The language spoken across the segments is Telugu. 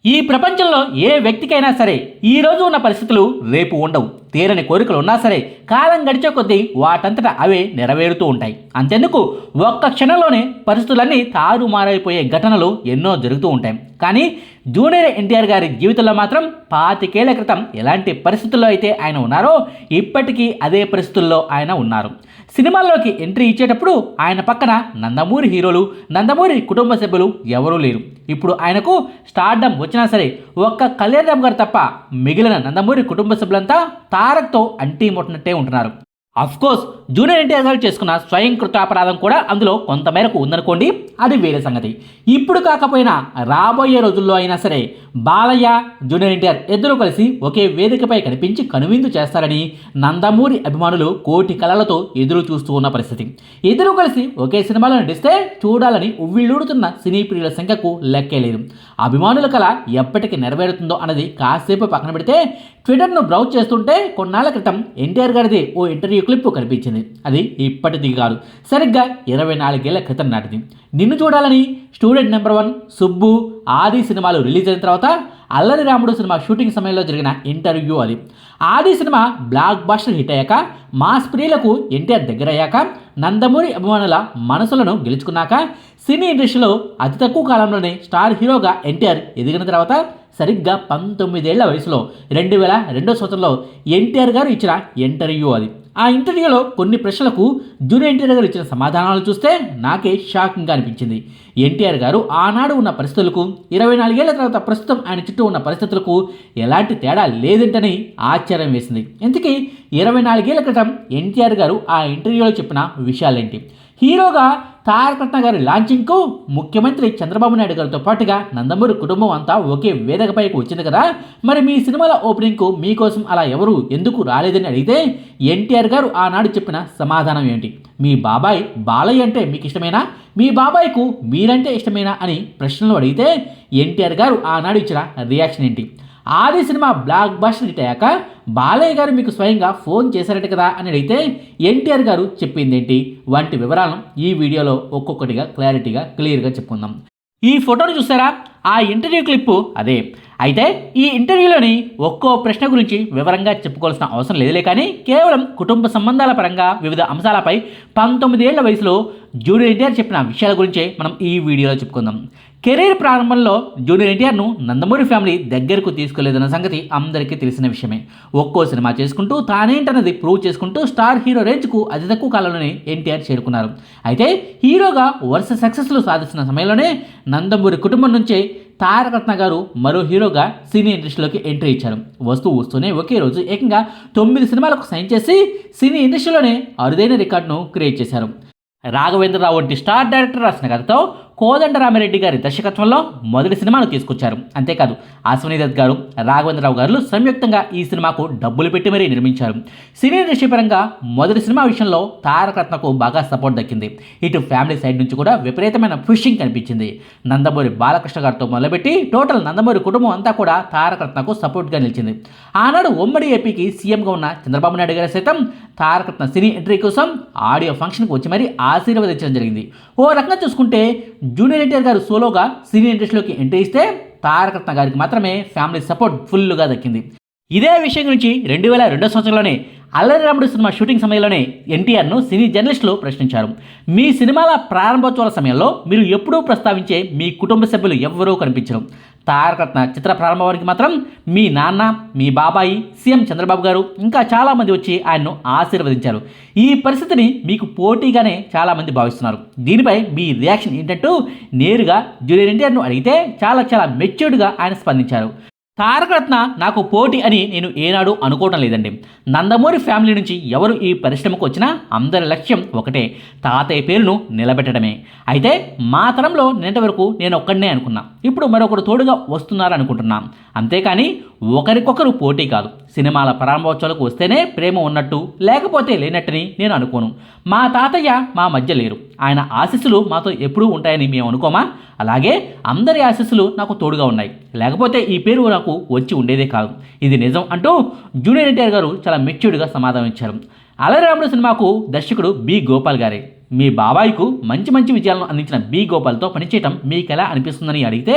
ఈ ప్రపంచంలో ఏ వ్యక్తికైనా సరే ఈ రోజు ఉన్న పరిస్థితులు రేపు ఉండవు. తీరని కోరికలు ఉన్నా సరే కాలం గడిచే కొద్దీ వాటంతటా అవే నెరవేరుతూ ఉంటాయి. అంతెందుకు ఒక్క క్షణంలోనే పరిస్థితులన్నీ తారుమారైపోయే ఘటనలు ఎన్నో జరుగుతూ ఉంటాయి. కానీ జూనియర్ ఎన్టీఆర్ గారి జీవితంలో మాత్రం 25 ఏళ్ల క్రితం ఎలాంటి పరిస్థితుల్లో అయితే ఆయన ఉన్నారో ఇప్పటికీ అదే పరిస్థితుల్లో ఆయన ఉన్నారు. సినిమాల్లోకి ఎంట్రీ ఇచ్చేటప్పుడు ఆయన పక్కన నందమూరి హీరోలు, నందమూరి కుటుంబ సభ్యులు ఎవరూ లేరు. ఇప్పుడు ఆయనకు స్టార్డమ్ వచ్చినా సరే ఒక్క కళ్యాణ్ రామ్ గారు తప్ప మిగిలిన నందమూరి కుటుంబ సభ్యులంతా తారక్తో అంటీ ముట్టనట్టే ఉంటున్నారు. కోర్స్ జూనియర్ ఎన్టీఆర్ గారు చేసుకున్న స్వయం కృతాపరాధం కూడా అందులో కొంతమేరకు ఉందనుకోండి, అది వేరే సంగతి. ఇప్పుడు కాకపోయినా రాబోయే రోజుల్లో అయినా సరే బాలయ్య, జూనియర్ ఎన్టీఆర్ ఇద్దరూ కలిసి ఒకే వేదికపై కనిపించి కనువిందు చేస్తారని నందమూరి అభిమానులు కోటి కళలతో ఎదురు చూస్తూ ఉన్న పరిస్థితి. ఇద్దరూ కలిసి ఒకే సినిమాలో నటిస్తే చూడాలని ఉవ్విళ్ళూడుతున్న సినీ ప్రియుల సంఖ్యకు లెక్కే లేదు. అభిమానుల కళ ఎప్పటికి నెరవేరుతుందో అన్నది కాసేపు పక్కన పెడితే ట్విట్టర్ను బ్రౌజ్ చేస్తుంటే కొన్నాళ్ల క్రితం ఎన్టీఆర్ గారిది ఓ ఇంటర్వ్యూ క్లిప్ కనిపించింది. అది ఇప్పటిది కాదు, సరిగ్గా 24 ఏళ్ల క్రితం నాటిది. నిన్ను చూడాలని, స్టూడెంట్ నెంబర్ 1, సుబ్బు, ఆది సినిమాలు రిలీజ్ అయిన తర్వాత అల్లరి రాముడు సినిమా షూటింగ్ సమయంలో జరిగిన ఇంటర్వ్యూ అది. ఆది సినిమా బ్లాక్ బాస్టర్ హిట్ అయ్యాక, మాస్ ప్రియులకు ఎన్టీఆర్ దగ్గరయ్యాక, నందమూరి అభిమానుల మనసులను గెలుచుకున్నాక, సినీ ఇండస్ట్రీలో అతి తక్కువ కాలంలోనే స్టార్ హీరోగా ఎన్టీఆర్ ఎదిగిన తర్వాత సరిగ్గా 19 ఏళ్ల వయసులో 2002 సంవత్సరంలో ఎన్టీఆర్ గారు ఇచ్చిన ఇంటర్వ్యూ అది. ఆ ఇంటర్వ్యూలో కొన్ని ప్రశ్నలకు జూనియర్ ఎన్టీఆర్ గారు ఇచ్చిన సమాధానాలు చూస్తే నాకే షాకింగ్గా అనిపించింది. ఎన్టీఆర్ గారు ఆనాడు ఉన్న పరిస్థితులకు 24 ఏళ్ల తర్వాత ప్రస్తుతం ఆయన చుట్టూ ఉన్న పరిస్థితులకు ఎలాంటి తేడా లేదంటని ఆశ్చర్యం వేసింది. ఇంతకీ 24 ఏళ్ల క్రితం ఎన్టీఆర్ గారు ఆ ఇంటర్వ్యూలో చెప్పిన విషయాలేంటి? హీరోగా తారక రత్న గారి లాంచింగ్కు ముఖ్యమంత్రి చంద్రబాబు నాయుడు గారితో పాటుగా నందమూరి కుటుంబం అంతా ఒకే వేదికపైకి వచ్చింది కదా, మరి మీ సినిమాల ఓపెనింగ్కు మీకోసం అలా ఎవరు ఎందుకు రాలేదని అడిగితే ఎన్టీఆర్ గారు ఆనాడు చెప్పిన సమాధానం ఏంటి? మీ బాబాయ్ బాలయ్య అంటే మీకు ఇష్టమేనా, మీ బాబాయ్కు మీరంటే ఇష్టమేనా అని ప్రశ్నలు అడిగితే ఎన్టీఆర్ గారు ఆనాడు ఇచ్చిన రియాక్షన్ ఏంటి? ఆది సినిమా బ్లాక్ బస్టర్ హిట్ అయ్యాక బాలయ్య గారు మీకు స్వయంగా ఫోన్ చేశారట కదా అని అడిగితే ఎన్టీఆర్ గారు చెప్పిందేంటి వంటి వివరాలను ఈ వీడియోలో ఒక్కొక్కటిగా క్లియర్గా చెప్పుకుందాం. ఈ ఫోటోను చూసారా? ఆ ఇంటర్వ్యూ క్లిప్పు అదే. అయితే ఈ ఇంటర్వ్యూలోని ఒక్కో ప్రశ్న గురించి వివరంగా చెప్పుకోవాల్సిన అవసరం లేదులే, కానీ కేవలం కుటుంబ సంబంధాల పరంగా వివిధ అంశాలపై 19 ఏళ్ల వయసులో జూనియర్ ఎన్టీఆర్ చెప్పిన విషయాల గురించే మనం ఈ వీడియోలో చెప్పుకుందాం. కెరీర్ ప్రారంభంలో జూనియర్ ఎన్టీఆర్ను నందమూరి ఫ్యామిలీ దగ్గరకు తీసుకెళ్లేదన్న సంగతి అందరికీ తెలిసిన విషయమే. ఒక్కో సినిమా చేసుకుంటూ తానేంటన్నది ప్రూవ్ చేసుకుంటూ స్టార్ హీరో రేంజ్కు అతి తక్కువ కాలంలోనే ఎన్టీఆర్ చేరుకున్నారు. అయితే హీరోగా వరుస సక్సెస్లు సాధిస్తున్న సమయంలోనే నందమూరి కుటుంబం నుంచే తారక రత్న గారు మరో హీరోగా సినీ ఇండస్ట్రీలోకి ఎంట్రీ ఇచ్చారు. వస్తూనే ఒకే రోజు ఏకంగా 9 సినిమాలకు సైన్ చేసి సినీ ఇండస్ట్రీలోనే అరుదైన రికార్డును క్రియేట్ చేశారు. రాఘవేంద్రరావు వంటి స్టార్ డైరెక్టర్ రాసిన కథతో కోదండరామిరెడ్డి గారి దర్శకత్వంలో మొదటి సినిమాను తీసుకొచ్చారు. అంతేకాదు అశ్వనీ దత్ గారు, రాఘవేంద్రరావు గారు సంయుక్తంగా ఈ సినిమాకు డబ్బులు పెట్టి మరీ నిర్మించారు. సినీ ఇండస్ట్రీ పరంగా మొదటి సినిమా విషయంలో తారక రత్నకు బాగా సపోర్ట్ దక్కింది. ఇటు ఫ్యామిలీ సైడ్ నుంచి కూడా విపరీతమైన పుషింగ్ కనిపించింది. నందమూరి బాలకృష్ణ గారితో మొదలుపెట్టి టోటల్ నందమూరి కుటుంబం అంతా కూడా తారక రత్నకు సపోర్ట్గా నిలిచింది. ఆనాడు ఉమ్మడి ఏపీకి సీఎంగా ఉన్న చంద్రబాబు నాయుడు గారు సైతం తారక రత్న సినీ ఎంట్రీ కోసం ఆడియో ఫంక్షన్కి వచ్చి మరీ ఆశీర్వదించడం జరిగింది. ఓ రకంగా చూసుకుంటే జూనియర్ ఎన్టీఆర్ గారు సోలోగా సినీ ఇండస్ట్రీలోకి ఎంట్రీ ఇస్తే తారక రత్న గారికి మాత్రమే ఫ్యామిలీ సపోర్ట్ ఫుల్గా దక్కింది. ఇదే విషయం గురించి 2002 సంవత్సరంలోనే అల్లరి రాముడు సినిమా షూటింగ్ సమయంలోనే ఎన్టీఆర్ను సినీ జర్నలిస్టులు ప్రశ్నించారు. మీ సినిమాల ప్రారంభోత్సవాల సమయంలో మీరు ఎప్పుడూ ప్రస్తావించే మీ కుటుంబ సభ్యులు ఎవ్వరూ కనిపించరు. తారక రత్న చిత్ర ప్రారంభానికి మాత్రం మీ నాన్న, మీ బాబాయి, సీఎం చంద్రబాబు గారు ఇంకా చాలామంది వచ్చి ఆయన్ను ఆశీర్వదించారు. ఈ పరిస్థితిని మీకు పోటీగానే చాలామంది భావిస్తున్నారు. దీనిపై మీ రియాక్షన్ ఏంటంటూ నేరుగా జూనియర్ ఎన్టీఆర్ను అడిగితే చాలా మెచ్యూర్డ్గా ఆయన స్పందించారు. తారక రత్న నాకు పోటీ అని నేను ఏనాడు అనుకోవటం లేదండి. నందమూరి ఫ్యామిలీ నుంచి ఎవరు ఈ పరిశ్రమకు వచ్చినా అందరి లక్ష్యం ఒకటే, తాతయ్య పేరును నిలబెట్టడమే. అయితే మా తరంలో నిన్నటి వరకు నేను ఒక్కడనే అనుకున్నా, ఇప్పుడు మరొకరు తోడుగా వస్తున్నారు అనుకుంటున్నా. అంతేకాని ఒకరికొకరు పోటీ కాదు. సినిమాల ప్రారంభోత్సవాలకు వస్తేనే ప్రేమ ఉన్నట్టు, లేకపోతే లేనట్టని నేను అనుకోను. మా తాతయ్య మా మధ్య లేరు, ఆయన ఆశీస్సులు మాతో ఎప్పుడూ ఉంటాయని మేము అనుకోమా? అలాగే అందరి ఆశీస్సులు నాకు తోడుగా ఉన్నాయి, లేకపోతే ఈ పేరు నాకు వచ్చి ఉండేదే కాదు. ఇది నిజం అంటూ జూనియర్ ఎన్టీఆర్ గారు చాలా మెచ్యూర్డ్గా సమాధానం ఇచ్చారు. అల్లరి రాముడు సినిమాకు దర్శకుడు బి. గోపాల్ గారే. మీ బాబాయ్కు మంచి మంచి విజయాలను అందించిన బి గోపాల్తో పనిచేయటం మీకు ఎలా అనిపిస్తుందని అడిగితే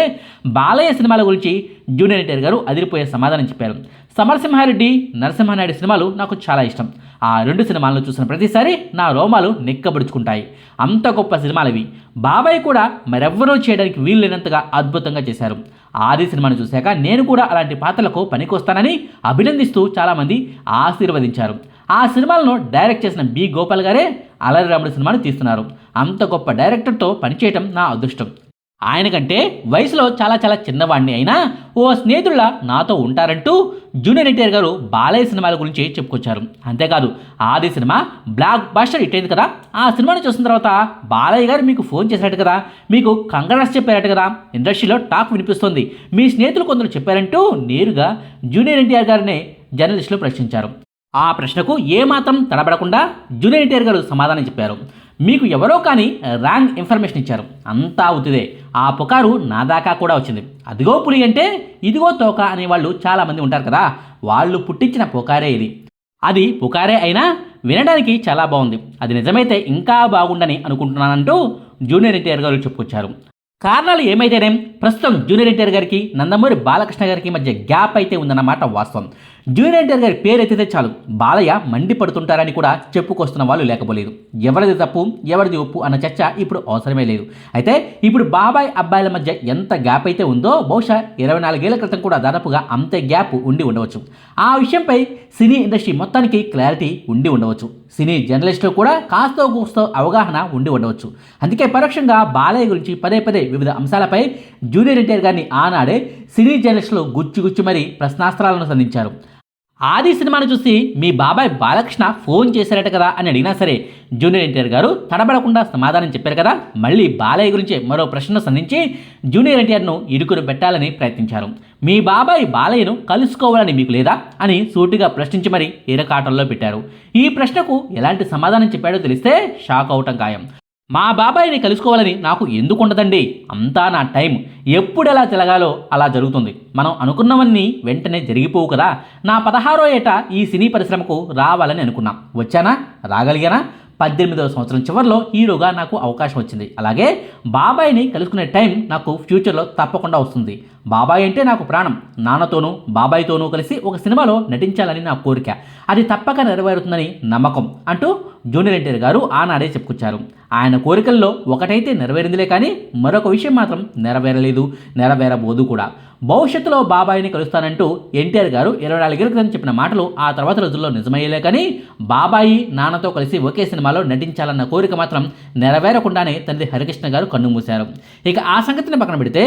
బాలయ్య సినిమాల గురించి జూనియర్ ఎన్టీఆర్ గారు అదిరిపోయే సమాధానం చెప్పారు. సమరసింహారెడ్డి, నరసింహానాయుడు సినిమాలు నాకు చాలా ఇష్టం. ఆ 2 సినిమాలను చూసిన ప్రతిసారి నా రోమాలు నిక్కబడుచుకుంటాయి. అంత గొప్ప సినిమాలవి. బాబాయ్ కూడా మరెవ్వరూ చేయడానికి వీలు లేనంతగా అద్భుతంగా చేశారు. ఆది సినిమాను చూశాక నేను కూడా అలాంటి పాత్రలకు పనికొస్తానని అభినందిస్తూ చాలామంది ఆశీర్వదించారు. ఆ సినిమాలను డైరెక్ట్ చేసిన బి గోపాల్ గారే అల్లరి రాముడు సినిమాను తీస్తున్నారు. అంత గొప్ప డైరెక్టర్తో పనిచేయటం నా అదృష్టం. ఆయన కంటే వయసులో చాలా చాలా చిన్నవాడిని అయినా ఓ స్నేహితుడిలా నాతో ఉంటారంటూ జూనియర్ ఎన్టీఆర్ గారు బాలయ్య సినిమాల గురించి చెప్పుకొచ్చారు. అంతేకాదు ఆది సినిమా బ్లాక్ బస్టర్ హిట్ అయింది కదా, ఆ సినిమాను చూసిన తర్వాత బాలయ్య గారు మీకు ఫోన్ చేశారట కదా, మీకు కంగ్రాట్స్ చెప్పారట కదా, ఇండస్ట్రీలో టాక్ వినిపిస్తుంది, మీ స్నేహితులు కొందరు చెప్పారంటూ నేరుగా జూనియర్ ఎన్టీఆర్ గారినే జర్నలిస్టులు ప్రశ్నించారు. ఆ ప్రశ్నకు ఏమాత్రం తడబడకుండా జూనియర్ ఎన్టీఆర్ గారు సమాధానం చెప్పారు. మీకు ఎవరో కానీ రాంగ్ ఇన్ఫర్మేషన్ ఇచ్చారు, అంతా అవుతుందే. ఆ పుకారు నా దాకా కూడా వచ్చింది. అదిగో పులి అంటే ఇదిగో తోక అనేవాళ్ళు చాలామంది ఉంటారు కదా, వాళ్ళు పుట్టించిన పుకారే ఇది. అది పుకారే అయినా వినడానికి చాలా బాగుంది. అది నిజమైతే ఇంకా బాగుండని అనుకుంటున్నానంటూ జూనియర్ ఎన్టీఆర్ గారు చెప్పుకొచ్చారు. కారణాలు ఏమైతేనేం ప్రస్తుతం జూనియర్ ఎన్టీఆర్ గారికి నందమూరి బాలకృష్ణ గారికి మధ్య గ్యాప్ అయితే ఉందన్నమాట వాస్తవం. జూనియర్ ఎన్టీఆర్ గారి పేరు ఎత్తితే చాలు బాలయ్య మండిపడుతుంటారని కూడా చెప్పుకొస్తున్న వాళ్ళు లేకపోలేదు. ఎవరిది తప్పు ఎవరిది ఒప్పు అన్న చర్చ ఇప్పుడు అవసరమే లేదు. అయితే ఇప్పుడు బాబాయ్ అబ్బాయిల మధ్య ఎంత గ్యాప్ అయితే ఉందో బహుశా 24 ఏళ్ల క్రితం కూడా దాదాపుగా అంతే గ్యాప్ ఉండి ఉండవచ్చు. ఆ విషయంపై సినీ ఇండస్ట్రీ మొత్తానికి క్లారిటీ ఉండి ఉండవచ్చు. సినీ జర్నలిస్టులు కూడా కాస్తో కూస్తో అవగాహన ఉండి ఉండవచ్చు. అందుకే పరోక్షంగా బాలయ్య గురించి పదే పదే వివిధ అంశాలపై జూనియర్ ఎన్టీఆర్ గారిని ఆనాడే సినీ జర్నలిస్టులు గుచ్చి మరీ ప్రశ్నాస్త్రాలను సంధించారు. ఆది సినిమాను చూసి మీ బాబాయ్ బాలకృష్ణ ఫోన్ చేశారట కదా అని అడిగినా సరే జూనియర్ ఎన్టీఆర్ గారు తడబడకుండా సమాధానం చెప్పారు కదా. మళ్ళీ బాలయ్య గురించి మరో ప్రశ్న సంధించి జూనియర్ ఎన్టీఆర్ను ఇరుకును పెట్టాలని ప్రయత్నించారు. మీ బాబాయ్ బాలయ్యను కలుసుకోవాలని మీకు లేదా అని సూటిగా ప్రశ్నించి మరీ ఇరకాటంలో పెట్టారు. ఈ ప్రశ్నకు ఎలాంటి సమాధానం చెప్పాడో తెలిస్తే షాక్ అవటం ఖాయం. మా బాబాయిని కలుసుకోవాలని నాకు ఎందుకు ఉండదండి, అంతా నా టైం, ఎప్పుడెలా తిరగాలో అలా జరుగుతుంది. మనం అనుకున్నవన్నీ వెంటనే జరిగిపోవు కదా. నా 16వ ఏట ఈ సినీ పరిశ్రమకు రావాలని అనుకున్నాం. వచ్చానా? రాగలిగానా? 18వ సంవత్సరం చివరిలో హీరోగా నాకు అవకాశం వచ్చింది. అలాగే బాబాయిని కలుసుకునే టైం నాకు ఫ్యూచర్లో తప్పకుండా వస్తుంది. బాబాయ్ అంటే నాకు ప్రాణం. నాన్నతోనూ బాబాయ్తోనూ కలిసి ఒక సినిమాలో నటించాలని నా కోరిక. అది తప్పక నెరవేరుతుందని నమ్మకం అంటూ జూనియర్ ఎన్టీఆర్ గారు ఆనాడే చెప్పుకొచ్చారు. ఆయన కోరికల్లో ఒకటైతే నెరవేరిందిలే కానీ మరొక విషయం మాత్రం నెరవేరలేదు, నెరవేరబోదు కూడా. భవిష్యత్తులో బాబాయిని కలుస్తానంటూ ఎన్టీఆర్ గారు 24 ఏళ్ల క్రితం చెప్పిన మాటలు ఆ తర్వాత రోజుల్లో నిజమయ్యేలే కానీ బాబాయి నాన్నతో కలిసి ఒకే సినిమాలో నటించాలన్న కోరిక మాత్రం నెరవేరకుండానే తండ్రి హరికృష్ణ గారు కన్నుమూశారు. ఇక ఆ సంగతిని పక్కన పెడితే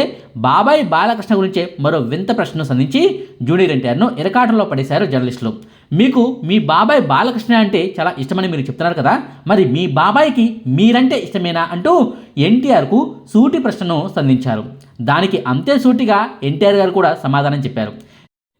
బాబాయ్ బాలకృష్ణ గురించే మరో వింత ప్రశ్నను సంధించి జూనియర్ ఎన్టీఆర్ను ఇరకాటంలో పడేశారు జర్నలిస్టులు. మీకు మీ బాబాయ్ బాలకృష్ణ అంటే చాలా ఇష్టమని మీరు చెప్తున్నారు కదా, మరి మీ బాబాయ్కి మీరంటే ఇష్టమేనా అంటూ ఎన్టీఆర్కు సూటి ప్రశ్నను సంధించారు. దానికి అంతే సూటిగా ఎన్టీఆర్ గారు కూడా సమాధానం చెప్పారు.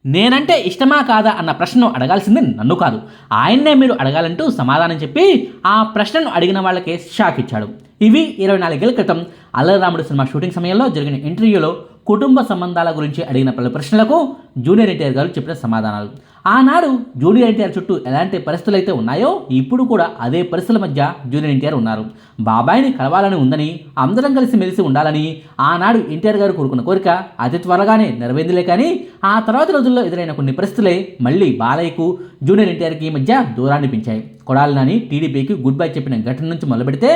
నేనంటే ఇష్టమా కాదా అన్న ప్రశ్నను అడగాల్సింది నన్ను కాదు, ఆయన్నే మీరు అడగాలంటూ సమాధానం చెప్పి ఆ ప్రశ్నను అడిగిన వాళ్ళకే షాక్ ఇచ్చాడు. ఇవి 24 ఏళ్ల క్రితం అల్లరి రాముడు సినిమా షూటింగ్ సమయంలో జరిగిన ఇంటర్వ్యూలో కుటుంబ సంబంధాల గురించి అడిగిన పలు ప్రశ్నలకు జూనియర్ ఎన్టీఆర్ గారు చెప్పిన సమాధానాలు. ఆనాడు జూనియర్ ఎన్టీఆర్ చుట్టూ ఎలాంటి పరిస్థితులు అయితే ఉన్నాయో ఇప్పుడు కూడా అదే పరిస్థితుల మధ్య జూనియర్ ఎన్టీఆర్ ఉన్నారు. బాబాయిని కలవాలని ఉందని, అందరం కలిసి మెలిసి ఉండాలని ఆనాడు ఎన్టీఆర్ గారు కోరుకున్న కోరిక అతి త్వరగానే నెరవేరిందిలే కానీ ఆ తర్వాత రోజుల్లో ఎదురైన కొన్ని పరిస్థితులే మళ్ళీ బాలయ్యకు జూనియర్ ఎన్టీఆర్కి మధ్య దూరాన్ని పెంచాయి. కొడాలి నాని టీడీపీకి గుడ్ బై చెప్పిన ఘటన నుంచి మొదలుపెడితే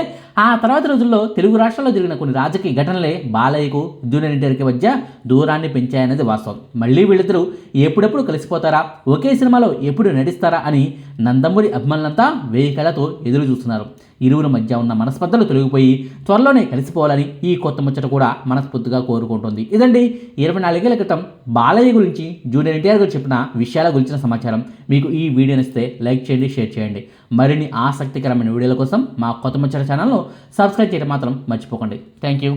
ఆ తర్వాత రోజుల్లో తెలుగు రాష్ట్రాల్లో జరిగిన కొన్ని రాజకీయ ఘటనలే బాలయ్యకు జూనియర్ ఎన్టీఆర్కి మధ్య దూరాన్ని పెంచాయనేది వాస్తవం. మళ్ళీ వీళ్ళిద్దరూ ఎప్పుడెప్పుడు కలిసిపోతారా, ఒకే సినిమాలో ఎప్పుడు నటిస్తారా అని నందమూరి అభిమానులంతా 1000 కళ్ళతో ఎదురు చూస్తున్నారు. ఇరువురి మధ్య ఉన్న మనస్పర్ధలు తొలగిపోయి త్వరలోనే కలిసిపోవాలని ఈ కొత్త ముచ్చట కూడా మనస్ఫూర్తిగా కోరుకుంటుంది. ఇదండి 24 ఏళ్ల క్రితం బాలయ్య గురించి జూనియర్ ఎన్టీఆర్ గారు చెప్పిన విషయాల గురించిన సమాచారం. మీకు ఈ వీడియో నచ్చితే లైక్ చేయండి, షేర్ చేయండి. మరిన్ని ఆసక్తికరమైన వీడియోల కోసం మా కొత్త ముచ్చట ఛానల్ను సబ్స్క్రైబ్ చేయడం మాత్రం మర్చిపోకండి. Thank you.